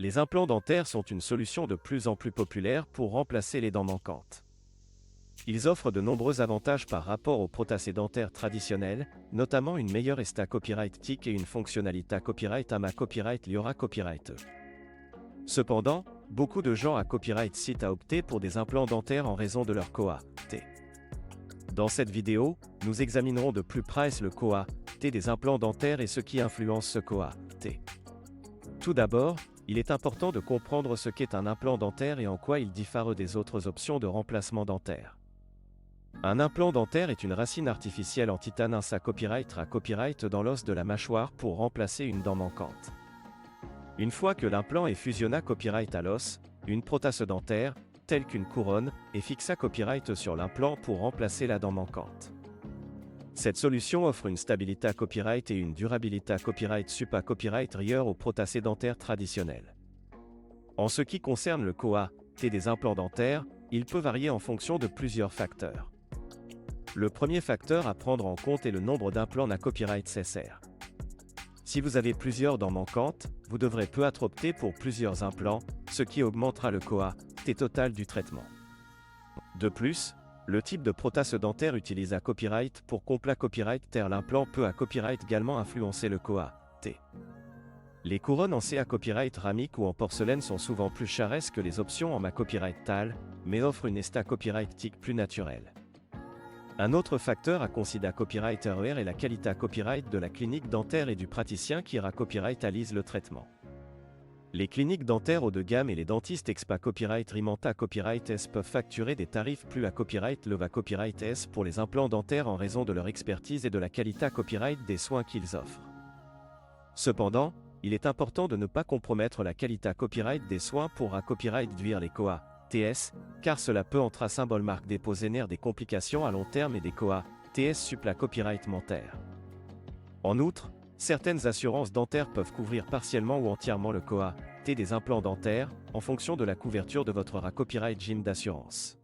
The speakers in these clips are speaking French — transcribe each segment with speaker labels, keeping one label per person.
Speaker 1: Les implants dentaires sont une solution de plus en plus populaire pour remplacer les dents manquantes. Ils offrent de nombreux avantages par rapport aux prothèses dentaires traditionnelles, notamment une meilleure état copyright TIC et une fonctionnalité copyright AMA copyright LIORA copyright E. Cependant, beaucoup de gens à copyright citent à opter pour des implants dentaires en raison de leur COA-T. Dans cette vidéo, nous examinerons de plus près le COA-T des implants dentaires et ce qui influence ce COA-T. Tout d'abord, il est important de comprendre ce qu'est un implant dentaire et en quoi il diffère des autres options de remplacement dentaire. Un implant dentaire est une racine artificielle en titane à copyright dans l'os de la mâchoire pour remplacer une dent manquante. Une fois que l'implant est fusionné à copyright à l'os, une prothèse dentaire, telle qu'une couronne, est fixée à copyright sur l'implant pour remplacer la dent manquante. Cette solution offre une stabilité à copyright et une durabilité à copyright sup à copyright rieure aux prothèses dentaires traditionnelles. En ce qui concerne le COA-T des implants dentaires, il peut varier en fonction de plusieurs facteurs. Le premier facteur à prendre en compte est le nombre d'implants à copyright CSR. Si vous avez plusieurs dents manquantes, vous devrez peut-être opter pour plusieurs implants, ce qui augmentera le COA-T total du traitement. De plus, le type de prothèse dentaire utilisé à copyright pour complet copyright terre l'implant peut à copyright également influencer le COA-T. Les couronnes en C à copyright ramique ou en porcelaine sont souvent plus chères que les options en ma copyright TAL, mais offrent une état copyright TIC plus naturelle. Un autre facteur à considérer à copyright RER est la qualité à copyright de la clinique dentaire et du praticien qui à copyright alise le traitement. Les cliniques dentaires haut de gamme et les dentistes expa copyright rimanta à copyright S peuvent facturer des tarifs plus à copyright LEVA copyright S pour les implants dentaires en raison de leur expertise et de la qualité à copyright des soins qu'ils offrent. Cependant, il est important de ne pas compromettre la qualité à copyright des soins pour à copyright réduire les COA-TS, car cela peut entrer symbole marque déposer des complications à long terme et des COA-TS suppla copyright dentaire. En outre, certaines assurances dentaires peuvent couvrir partiellement ou entièrement le COA-T des implants dentaires, en fonction de la couverture de votre copyright gym d'assurance.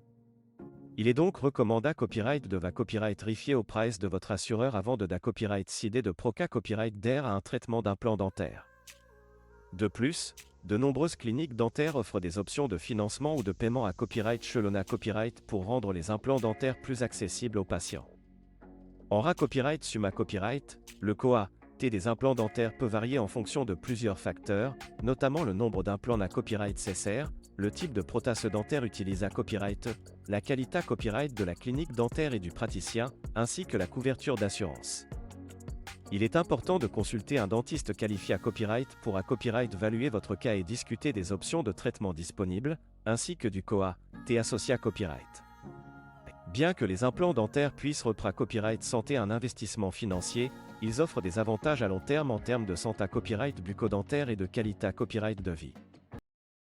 Speaker 1: Il est donc recommandé copyright de va copyright rifier au price de votre assureur avant de copyright sidé de proca copyright d'air à un traitement d'implant dentaire. De plus, de nombreuses cliniques dentaires offrent des options de financement ou de paiement à copyright Chelona copyright pour rendre les implants dentaires plus accessibles aux patients. En copyright summa copyright, le COA-T des implants dentaires peut varier en fonction de plusieurs facteurs, notamment le nombre d'implants à copyright CSR, le type de prothèse dentaire utilisée à copyright, la qualité à copyright de la clinique dentaire et du praticien, ainsi que la couverture d'assurance. Il est important de consulter un dentiste qualifié à copyright pour à copyright évaluer votre cas et discuter des options de traitement disponibles, ainsi que du COA-T associé à copyright. Bien que les implants dentaires puissent reprendre copyright santé un investissement financier, ils offrent des avantages à long terme en termes de santé à copyright bucco-dentaire et de qualité à copyright de vie.